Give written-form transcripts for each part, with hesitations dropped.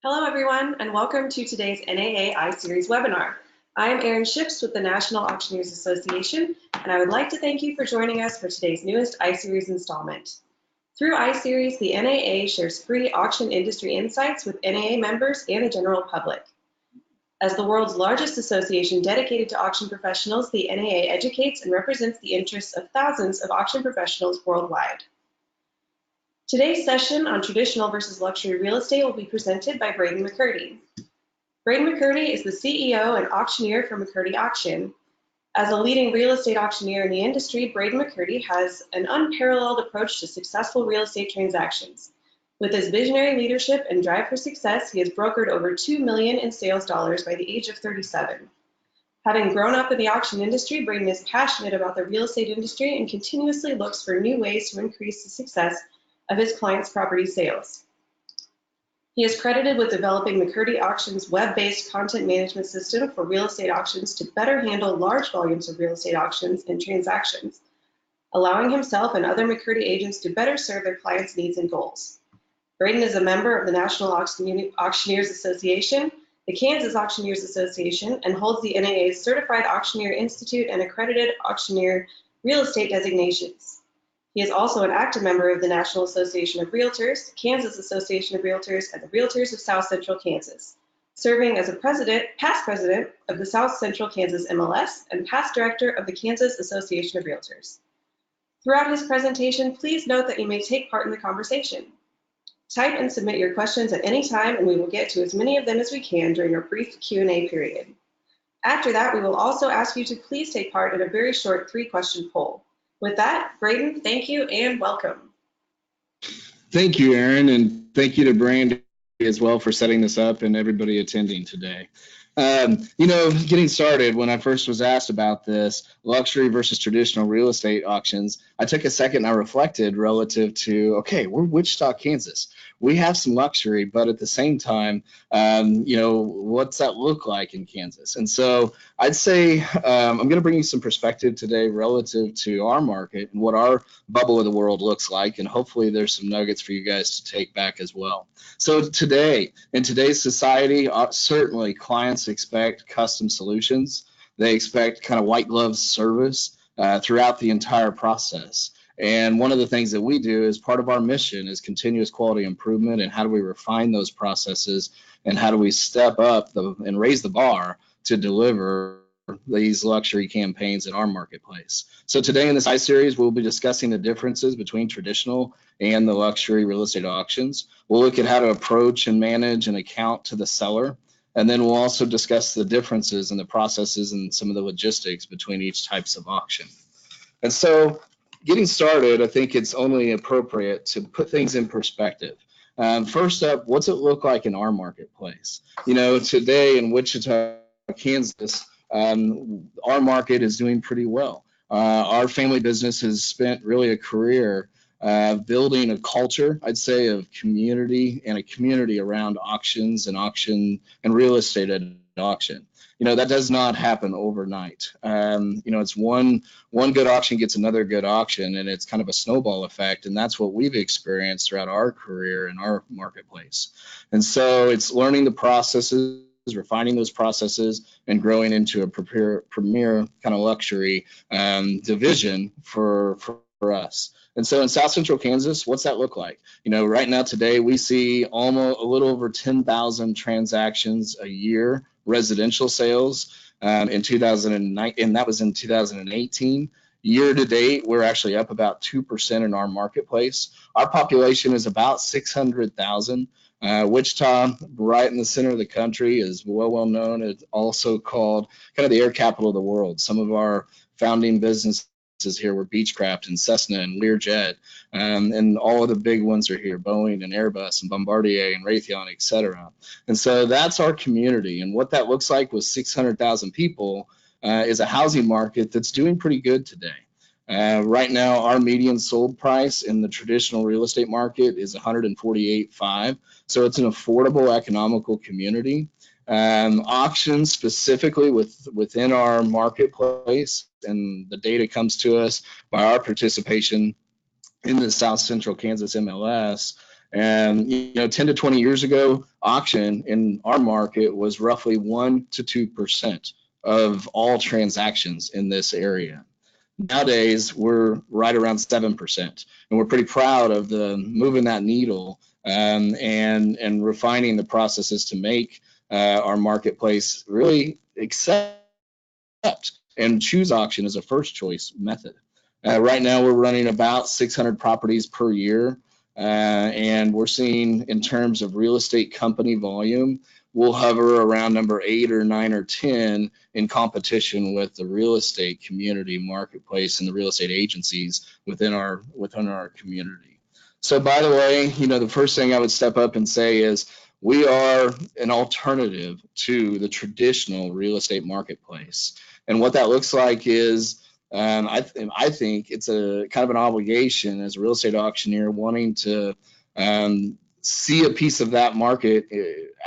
Hello, everyone, and welcome to today's NAA iSeries webinar. I am Erin Ships with the National Auctioneers Association, and I would like to thank you for joining us for today's newest iSeries installment. Through iSeries, the NAA shares free auction industry insights with NAA members and the general public. As the world's largest association dedicated to auction professionals, the NAA educates and represents the interests of thousands of auction professionals worldwide. Today's session on traditional versus luxury real estate will be presented by Braden McCurdy. Braden McCurdy is the CEO and auctioneer for McCurdy Auction. As a leading real estate auctioneer in the industry, Braden McCurdy has an unparalleled approach to successful real estate transactions. With his visionary leadership and drive for success, he has brokered over $2 million in sales dollars by the age of 37. Having grown up in the auction industry, Braden is passionate about the real estate industry and continuously looks for new ways to increase the success of his clients' property sales. He is credited with developing McCurdy Auction's web-based content management system for real estate auctions to better handle large volumes of real estate auctions and transactions, allowing himself and other McCurdy agents to better serve their clients' needs and goals. Braden is a member of the National Auctioneers Association, the Kansas Auctioneers Association, and holds the NAA's Certified Auctioneer Institute and Accredited Auctioneer Real Estate designations. He is also an active member of the National Association of Realtors, Kansas Association of Realtors, and the Realtors of South Central Kansas, serving as a past president of the South Central Kansas MLS and past director of the Kansas Association of Realtors. Throughout his presentation, please note that you may take part in the conversation. Type and submit your questions at any time, and we will get to as many of them as we can during our brief Q&A period. After that, we will also ask you to please take part in a very short 3-question poll. With that, Braden, thank you and welcome. Thank you, Erin, and thank you to Brandon as well for setting this up and everybody attending today. Getting started, when I first was asked about this, luxury versus traditional real estate auctions, I took a second and I reflected relative to, okay, we're Wichita, Kansas. We have some luxury, but at the same time, what's that look like in Kansas? And so I'd say I'm going to bring you some perspective today relative to our market and what our bubble of the world looks like, and hopefully there's some nuggets for you guys to take back as well. So today, in today's society, certainly clients expect custom solutions. They expect kind of white glove service throughout the entire process. And one of the things that we do as part of our mission is continuous quality improvement, and how do we refine those processes, and how do we step up and raise the bar to deliver these luxury campaigns in our marketplace. So today in this iSeries, we'll be discussing the differences between traditional and the luxury real estate auctions. We'll look at how to approach and manage an account to the seller. And then we'll also discuss the differences in the processes and some of the logistics between each types of auction. And so getting started, I think it's only appropriate to put things in perspective. First up, what's it look like in our marketplace? Today in Wichita, Kansas, our market is doing pretty well. Our family business has spent really a career building a culture, I'd say, of community, and a community around auctions and real estate at auction. That does not happen overnight. It's one good auction gets another good auction, and it's kind of a snowball effect, and that's what we've experienced throughout our career in our marketplace. And so it's learning the processes, refining those processes, and growing into a premier kind of luxury division for us. And so in South Central Kansas, what's that look like? Right now today we see almost a little over 10,000 transactions a year, residential sales in 2009, and that was in 2018. Year to date, we're actually up about 2% in our marketplace. Our population is about 600,000. Wichita, right in the center of the country, is well known. It's also called kind of the air capital of the world. Some of our founding businesses here were Beechcraft and Cessna and Learjet, and all of the big ones are here, Boeing and Airbus and Bombardier and Raytheon, et cetera. And so that's our community, and what that looks like with 600,000 people is a housing market that's doing pretty good today. Right now, our median sold price in the traditional real estate market is $148,500, so it's an affordable, economical community. Auctions specifically within our marketplace, and the data comes to us by our participation in the South Central Kansas MLS, And 10 to 20 years ago, auction in our market was roughly 1 to 2% of all transactions in this area. Nowadays, we're right around 7%, and we're pretty proud of the moving that needle and refining the processes to make our marketplace really accept and choose auction as a first choice method. Right now, we're running about 600 properties per year, and we're seeing in terms of real estate company volume, we'll hover around number 8 or 9 or 10 in competition with the real estate community marketplace and the real estate agencies within our community. So by the way, the first thing I would step up and say is we are an alternative to the traditional real estate marketplace. And what that looks like is I think it's a kind of an obligation as a real estate auctioneer wanting to see a piece of that market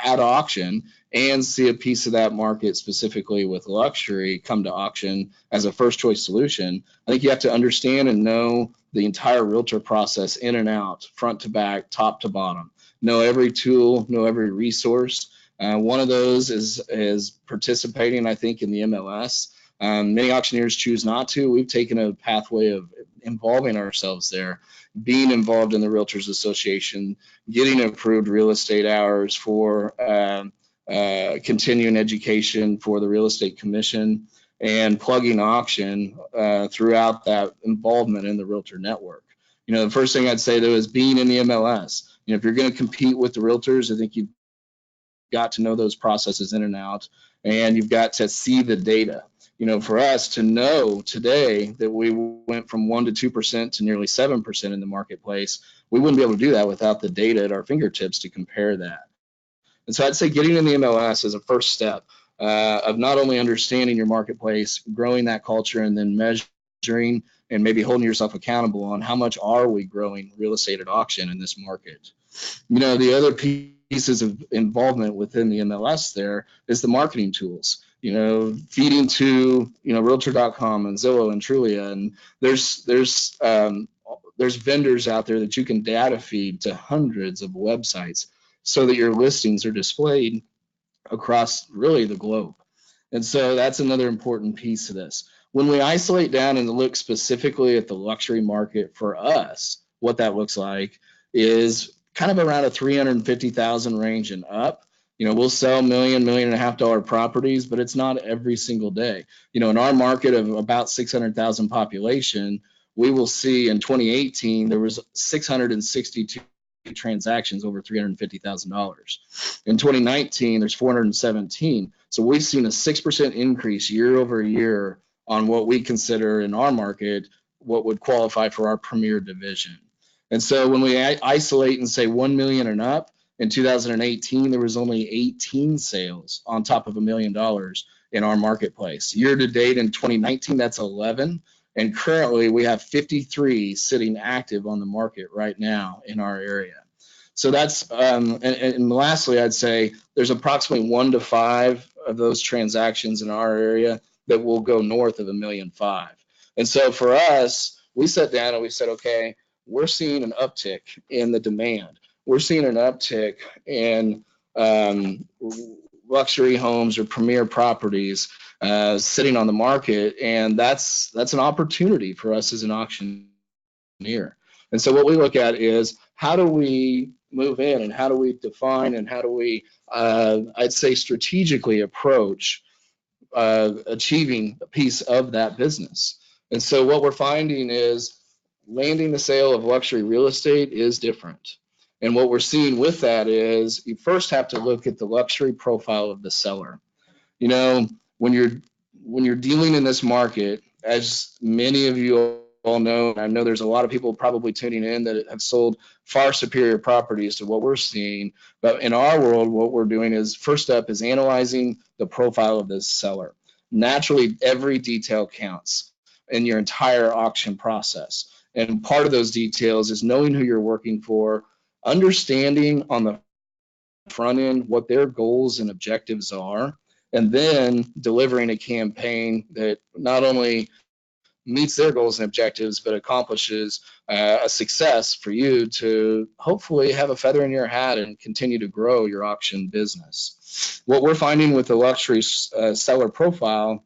at auction and see a piece of that market specifically with luxury come to auction as a first choice solution. I think you have to understand and know the entire realtor process in and out, front to back, top to bottom. Know every tool, know every resource. One of those is participating, I think, in the MLS. Many auctioneers choose not to. We've taken a pathway of involving ourselves there, being involved in the Realtors Association, getting approved real estate hours for continuing education for the Real Estate Commission, and plugging auction throughout that involvement in the Realtor Network. The first thing I'd say, though, is being in the MLS. If you're going to compete with the realtors, I think you've got to know those processes in and out, and you've got to see the data. For us to know today that we went from 1 to 2% to nearly 7% in the marketplace, we wouldn't be able to do that without the data at our fingertips to compare that. And so I'd say getting in the MLS is a first step of not only understanding your marketplace, growing that culture, and then measuring and maybe holding yourself accountable on how much are we growing real estate at auction in this market. The other pieces of involvement within the MLS there is the marketing tools. Feeding to Realtor.com and Zillow and Trulia, and there's vendors out there that you can data feed to hundreds of websites so that your listings are displayed across really the globe. And so that's another important piece of this. When we isolate down and look specifically at the luxury market for us, what that looks like is kind of around a 350,000 range and up. We'll sell $1 million, $1.5 million properties, but it's not every single day. In our market of about 600,000 population, we will see in 2018, there was 662 transactions over $350,000. In 2019, there's 417. So we've seen a 6% increase year over year on what we consider in our market, what would qualify for our premier division. And so when we isolate and say 1 million and up, in 2018, there was only 18 sales on top of $1 million in our marketplace. Year to date in 2019, that's 11. And currently we have 53 sitting active on the market right now in our area. So that's, and lastly, I'd say there's approximately 1 to 5 of those transactions in our area that will go north of $1.5 million. And so for us, we sat down and we said, okay, we're seeing an uptick in the demand. We're seeing an uptick in luxury homes or premier properties sitting on the market, and that's an opportunity for us as an auctioneer. And so what we look at is how do we move in and how do we define and how do we, I'd say, strategically approach achieving a piece of that business. And so what we're finding is landing the sale of luxury real estate is different. And what we're seeing with that is you first have to look at the luxury profile of the seller. When you're dealing in this market, as many of you all know, and I know there's a lot of people probably tuning in that have sold far superior properties to what we're seeing. But in our world, what we're doing is first up is analyzing the profile of this seller. Naturally, every detail counts in your entire auction process. And part of those details is knowing who you're working for, understanding on the front end what their goals and objectives are, and then delivering a campaign that not only meets their goals and objectives, but accomplishes a success for you to hopefully have a feather in your hat and continue to grow your auction business. What we're finding with the luxury seller profile,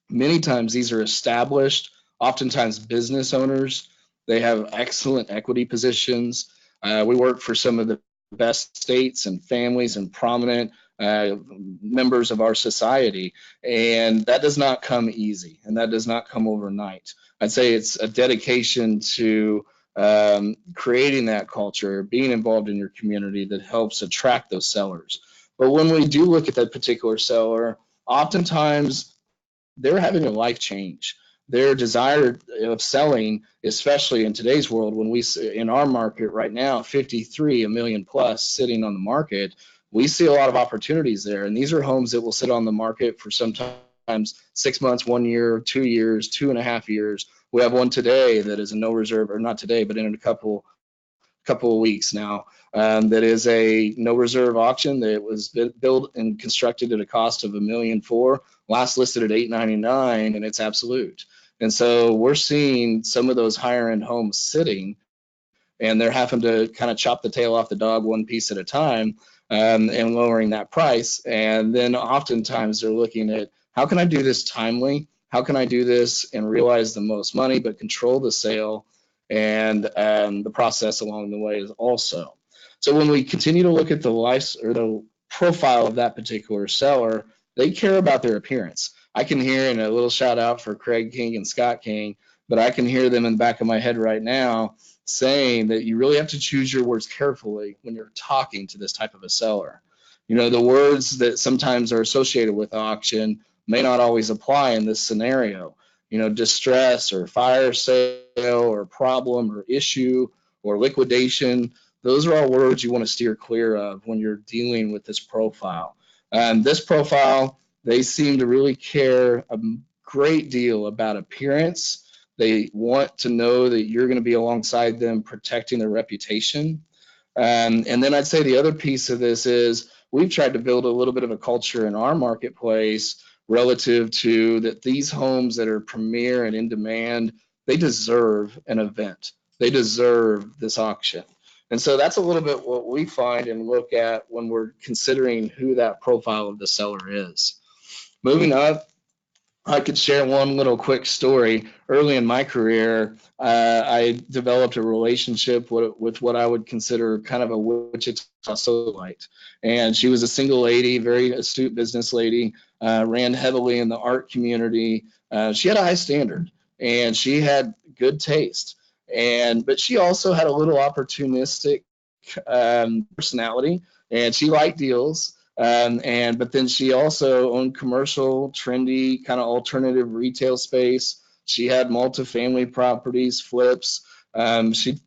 many times these are established, oftentimes business owners. They have excellent equity positions. We work for some of the best states and families and prominent members of our society. And that does not come easy, and that does not come overnight. I'd say it's a dedication to creating that culture, being involved in your community that helps attract those sellers. But when we do look at that particular seller, oftentimes they're having a life change. Their desire of selling, especially in today's world, when we in our market right now, 53 a million plus sitting on the market, we see a lot of opportunities there. And these are homes that will sit on the market for sometimes 6 months, 1 year, 2 years, 2.5 years. We have one today that is a no reserve, or not today, but in a couple of weeks now. That is a no reserve auction that was built and constructed at a cost of $1.4 million, last listed at $899, and it's absolute. And so we're seeing some of those higher end homes sitting, and they're having to kind of chop the tail off the dog one piece at a time, and lowering that price. And then oftentimes they're looking at, how can I do this timely? How can I do this and realize the most money, but control the sale and the process along the way is also. So when we continue to look at the life or the profile of that particular seller, they care about their appearance. I can hear, and a little shout out for Craig King and Scott King, but I can hear them in the back of my head right now saying that you really have to choose your words carefully when you're talking to this type of a seller. You know, the words that sometimes are associated with auction may not always apply in this scenario. You know, distress or fire sale or problem or issue or liquidation, those are all words you want to steer clear of when you're dealing with this profile. This profile, they seem to really care a great deal about appearance. They want to know that you're going to be alongside them protecting their reputation. And then I'd say the other piece of this is we've tried to build a little bit of a culture in our marketplace relative to that these homes that are premier and in demand, they deserve an event. They deserve this auction. And so that's a little bit what we find and look at when we're considering who that profile of the seller is. Moving up, I could share one little quick story. Early in my career, I developed a relationship with what I would consider kind of a Wichita socialite. And she was a single lady, very astute business lady, ran heavily in the art community. She had a high standard and she had good taste. But she also had a little opportunistic personality, and she liked deals. But then she also owned commercial, trendy, kind of alternative retail space. She had multifamily properties, flips. She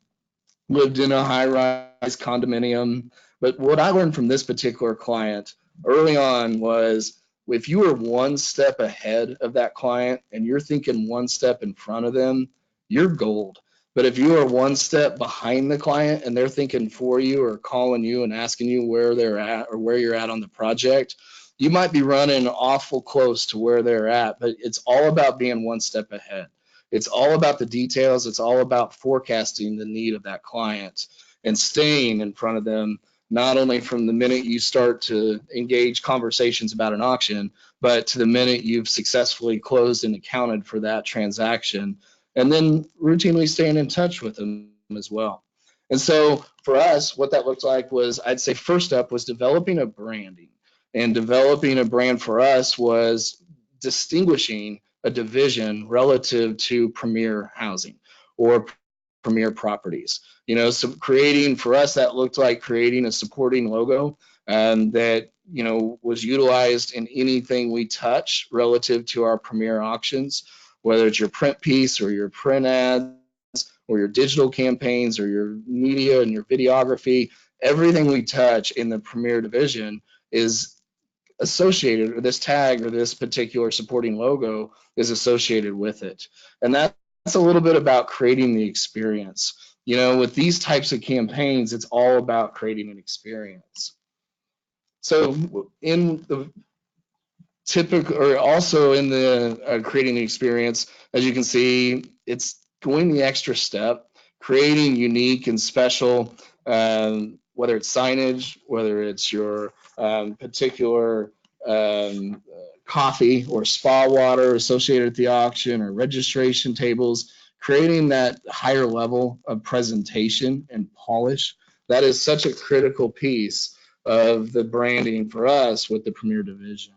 lived in a high-rise condominium. But what I learned from this particular client early on was, if you are one step ahead of that client and you're thinking one step in front of them, you're gold. But if you are one step behind the client and they're thinking for you or calling you and asking you where they're at or where you're at on the project, you might be running awful close to where they're at. But it's all about being one step ahead. It's all about the details. It's all about forecasting the need of that client and staying in front of them, not only from the minute you start to engage conversations about an auction, but to the minute you've successfully closed and accounted for that transaction, and then routinely staying in touch with them as well. And so for us, what that looked like was, I'd say first up was developing a branding. And developing a brand for us was distinguishing a division relative to premier housing or premier properties. You know, so creating, for us, that looked like creating a supporting logo that, you know, was utilized in anything we touch relative to our premier auctions, whether it's your print piece or your print ads or your digital campaigns or your media and your videography. Everything we touch in the premier division is associated, or this tag or this particular supporting logo is associated with it. And that's a little bit about creating the experience. You know, with these types of campaigns, it's all about creating an experience. So in the typical, or also in the creating the experience, as you can see, it's going the extra step, creating unique and special, whether it's signage, whether it's your particular coffee or spa water associated with the auction, or registration tables, creating that higher level of presentation and polish. That is such a critical piece of the branding for us with the Premier Division.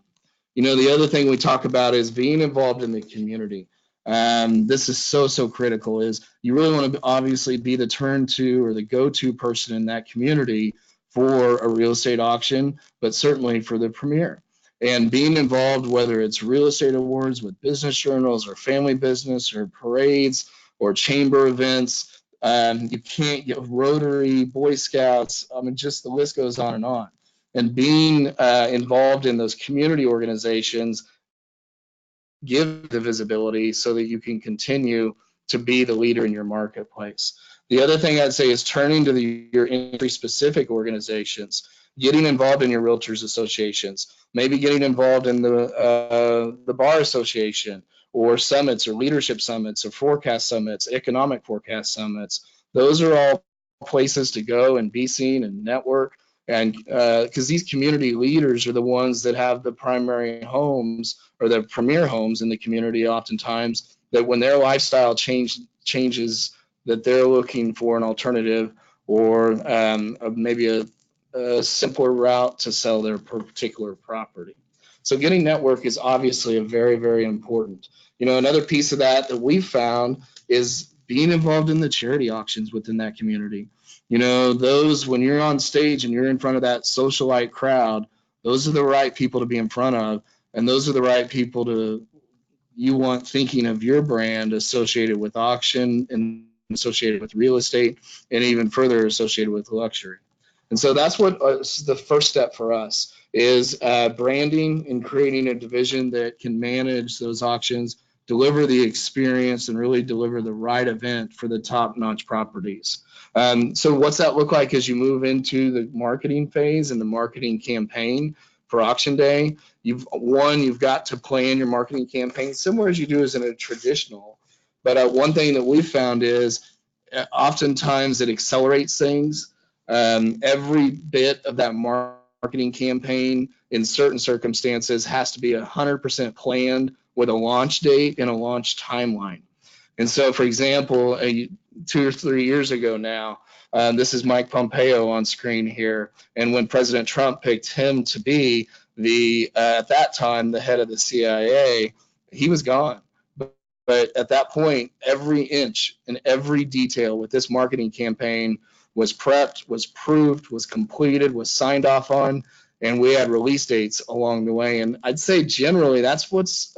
The other thing we talk about is being involved in the community. This is so critical. Is you really want to obviously be the turn to or the go-to person in that community for a real estate auction, but certainly for the Premier. And being involved, whether it's real estate awards with business journals or family business or parades or chamber events, you can't get Rotary, Boy Scouts. I mean, just the list goes on and on. And being involved in those community organizations give the visibility so that you can continue to be the leader in your marketplace. The other thing I'd say is turning to your industry-specific organizations, getting involved in your realtors associations, maybe getting involved in the bar association or summits or leadership summits or forecast summits, economic forecast summits. Those are all places to go and be seen and network. And because these community leaders are the ones that have the primary homes or the premier homes in the community, oftentimes, that when their lifestyle changes, that they're looking for an alternative or maybe a simpler route to sell their particular property. So getting network is obviously a very important. Another piece of that we've found is being involved in the charity auctions within that community. Those, when you're on stage and you're in front of that socialite crowd, those are the right people to be in front of, and those are the right people you want thinking of your brand associated with auction and associated with real estate and even further associated with luxury. And so that's what the first step for us is branding and creating a division that can manage those auctions, deliver the experience, and really deliver the right event for the top-notch properties. So what's that look like as you move into the marketing phase and the marketing campaign for auction day? You've got to plan your marketing campaign similar as you do as in a traditional. But one thing that we've found is oftentimes it accelerates things. Every bit of that marketing campaign in certain circumstances has to be 100% planned with a launch date and a launch timeline. And so, for example, 2 or 3 years ago now, this is Mike Pompeo on screen here. And when President Trump picked him to be at that time, the head of the CIA, he was gone. But at that point, every inch and every detail with this marketing campaign was prepped, was proved, was completed, was signed off on, and we had release dates along the way. And I'd say generally that's what's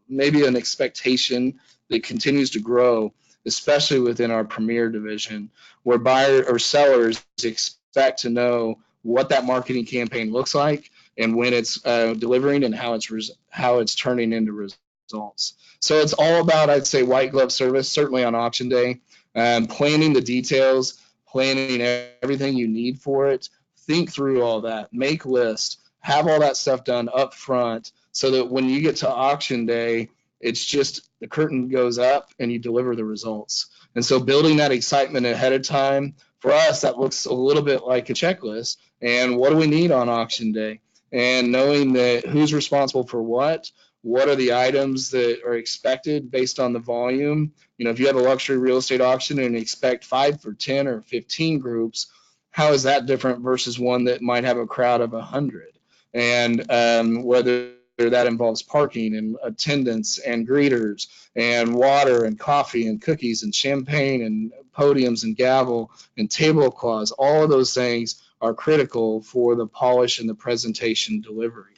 maybe an expectation that continues to grow, especially within our Premier division, where buyers or sellers expect to know what that marketing campaign looks like and when it's delivering and how it's turning into results. So it's all about, I'd say, white glove service, certainly on auction day, planning the details, planning everything you need for it, think through all that, make lists, have all that stuff done up front so that when you get to auction day, it's just the curtain goes up and you deliver the results. And so building that excitement ahead of time, for us, that looks a little bit like a checklist. And what do we need on auction day? And knowing that who's responsible for what are the items that are expected based on the volume. If you have a luxury real estate auction and expect 5 or 10 or 15 groups, how is that different versus one that might have a crowd of 100? And whether that involves parking and attendance and greeters and water and coffee and cookies and champagne and podiums and gavel and tablecloths, all of those things are critical for the polish and the presentation delivery.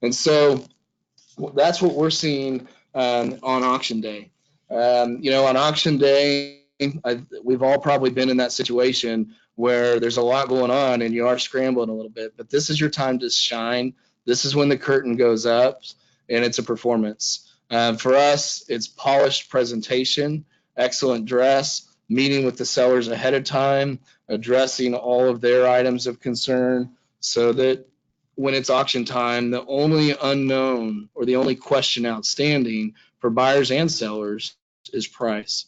And so that's what we're seeing on auction day. On auction day, we've all probably been in that situation where there's a lot going on and you are scrambling a little bit, but this is your time to shine. This is when the curtain goes up and it's a performance. For us, it's polished presentation, excellent dress, meeting with the sellers ahead of time, addressing all of their items of concern so that when it's auction time, the only unknown or the only question outstanding for buyers and sellers is price.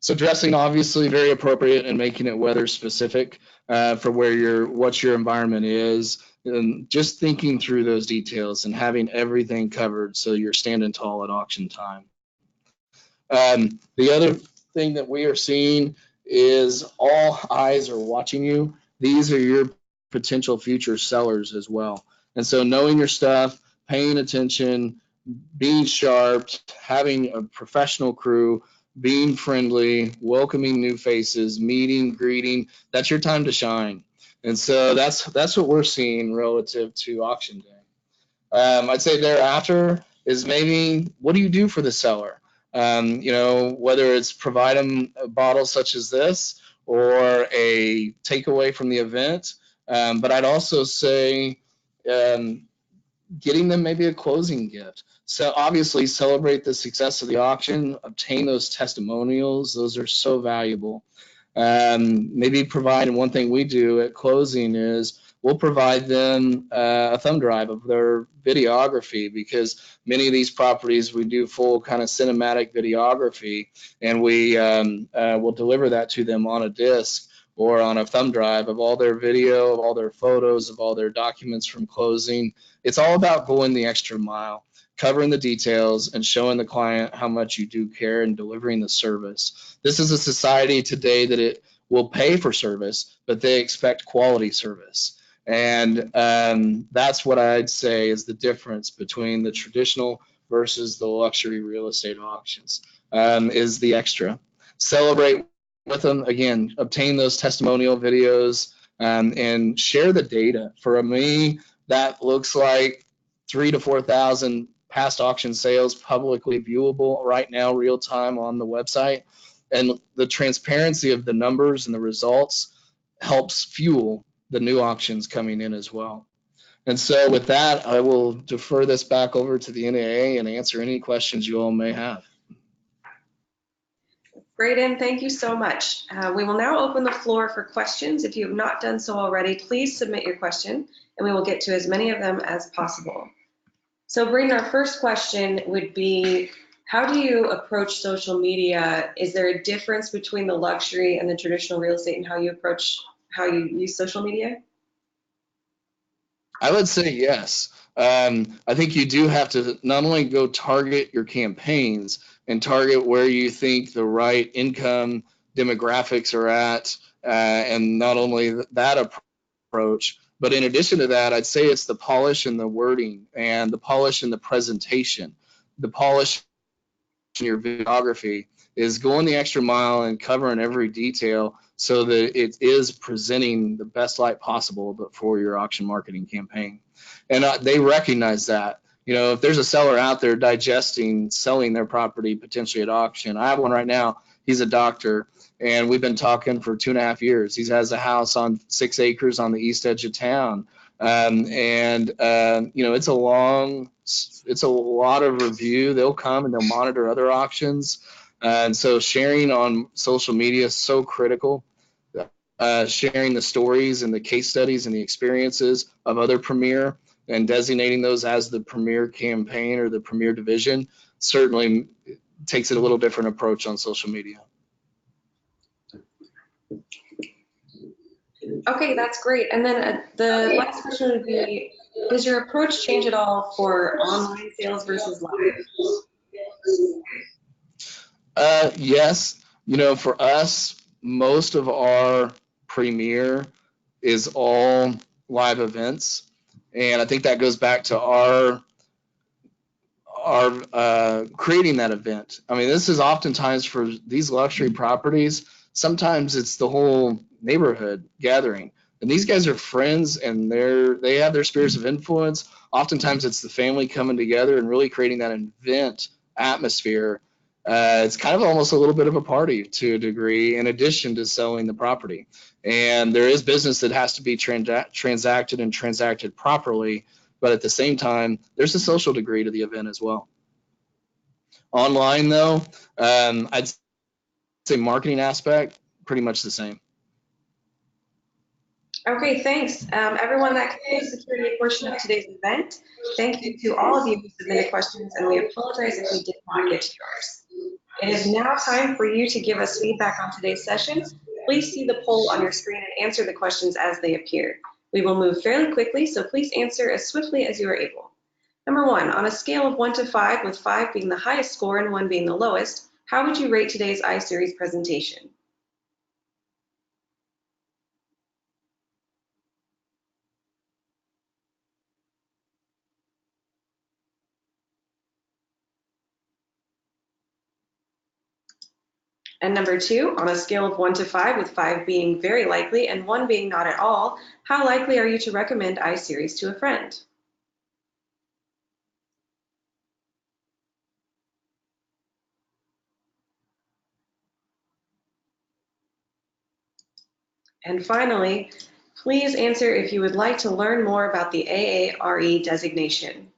So dressing obviously very appropriate and making it weather specific for what your environment is, and just thinking through those details and having everything covered so you're standing tall at auction time. The other thing that we are seeing is all eyes are watching you. These are your potential future sellers as well. And so knowing your stuff, paying attention, being sharp, having a professional crew, being friendly, welcoming new faces, meeting, greeting, that's your time to shine. And so that's what we're seeing relative to auction day. I'd say thereafter is maybe what do you do for the seller? Whether it's provide them a bottle such as this or a takeaway from the event. But I'd also say getting them maybe a closing gift. So obviously celebrate the success of the auction, obtain those testimonials. Those are so valuable. Maybe provide, and one thing we do at closing is we'll provide them a thumb drive of their videography, because many of these properties we do full kind of cinematic videography, and we will deliver that to them on a disc or on a thumb drive of all their video, of all their photos, of all their documents from closing. It's all about going the extra mile, covering the details and showing the client how much you do care and delivering the service. This is a society today that it will pay for service, but they expect quality service. And that's what I'd say is the difference between the traditional versus the luxury real estate auctions, is the extra. Celebrate with them. Again, obtain those testimonial videos and share the data. For me, that looks like 3,000 to 4,000 past auction sales publicly viewable right now, real time on the website. And the transparency of the numbers and the results helps fuel the new auctions coming in as well. And so with that, I will defer this back over to the NAA and answer any questions you all may have. Braden, thank you so much. We will now open the floor for questions. If you have not done so already, please submit your question and we will get to as many of them as possible. So Braden, our first question would be, how do you approach social media? Is there a difference between the luxury and the traditional real estate and how you use social media? I would say yes. I think you do have to not only go target your campaigns and target where you think the right income demographics are at, and not only that approach, but in addition to that, I'd say it's the polish and the wording and the polish and the presentation. The polish in your videography is going the extra mile and covering every detail so that it is presenting the best light possible but for your auction marketing campaign. And they recognize that. If there's a seller out there digesting selling their property potentially at auction, I have one right now. He's a doctor, and we've been talking for 2.5 years. He has a house on 6 acres on the east edge of town. It's a lot of review. They'll come and they'll monitor other auctions. And so sharing on social media is so critical. Sharing the stories and the case studies and the experiences of other premier and designating those as the premier campaign or the premier division certainly takes it a little different approach on social media. Okay, that's great. And then the last question would be, does your approach change at all for online sales versus live? Yes. For us, most of our premier is all live events. And I think that goes back to our creating that event. I mean, this is oftentimes for these luxury properties, sometimes it's the whole neighborhood gathering. And these guys are friends and they have their spheres of influence. Oftentimes it's the family coming together and really creating that event atmosphere. It's kind of almost a little bit of a party to a degree, in addition to selling the property. And there is business that has to be transacted and transacted properly. But at the same time, there's a social degree to the event as well. Online, though, I'd say marketing aspect, pretty much the same. Okay, thanks. Everyone, that concludes the Q&A portion of today's event. Thank you to all of you who submitted questions, and we apologize if we did not get to yours. It is now time for you to give us feedback on today's session. Please see the poll on your screen and answer the questions as they appear. We will move fairly quickly, so please answer as swiftly as you are able. Number 1, on a scale of 1 to 5, with 5 being the highest score and 1 being the lowest, how would you rate today's iSeries presentation? And number 2, on a scale of 1 to 5, with 5 being very likely and 1 being not at all, how likely are you to recommend iSeries to a friend? And finally, please answer if you would like to learn more about the AARE designation.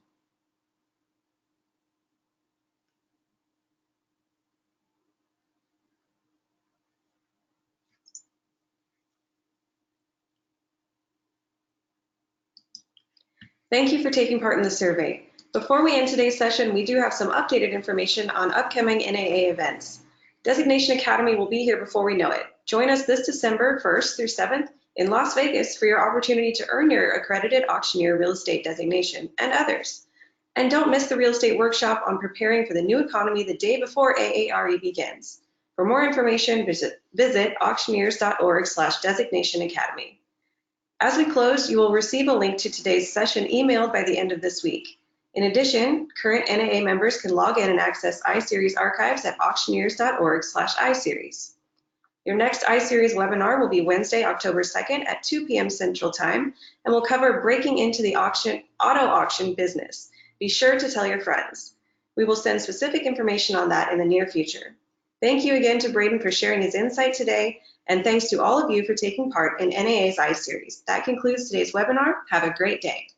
Thank you for taking part in the survey. Before we end today's session, we do have some updated information on upcoming NAA events. Designation Academy will be here before we know it. Join us this December 1st through 7th in Las Vegas for your opportunity to earn your accredited auctioneer real estate designation and others. And don't miss the real estate workshop on preparing for the new economy the day before AARE begins. For more information, visit auctioneers.org/designation academy. As we close, you will receive a link to today's session emailed by the end of this week. In addition, current NAA members can log in and access iSeries archives at auctioneers.org/iSeries. Your next iSeries webinar will be Wednesday, October 2nd at 2 p.m. Central Time, and will cover breaking into the auto auction business. Be sure to tell your friends. We will send specific information on that in the near future. Thank you again to Braden for sharing his insight today, and thanks to all of you for taking part in NAA's iSeries. That concludes today's webinar. Have a great day.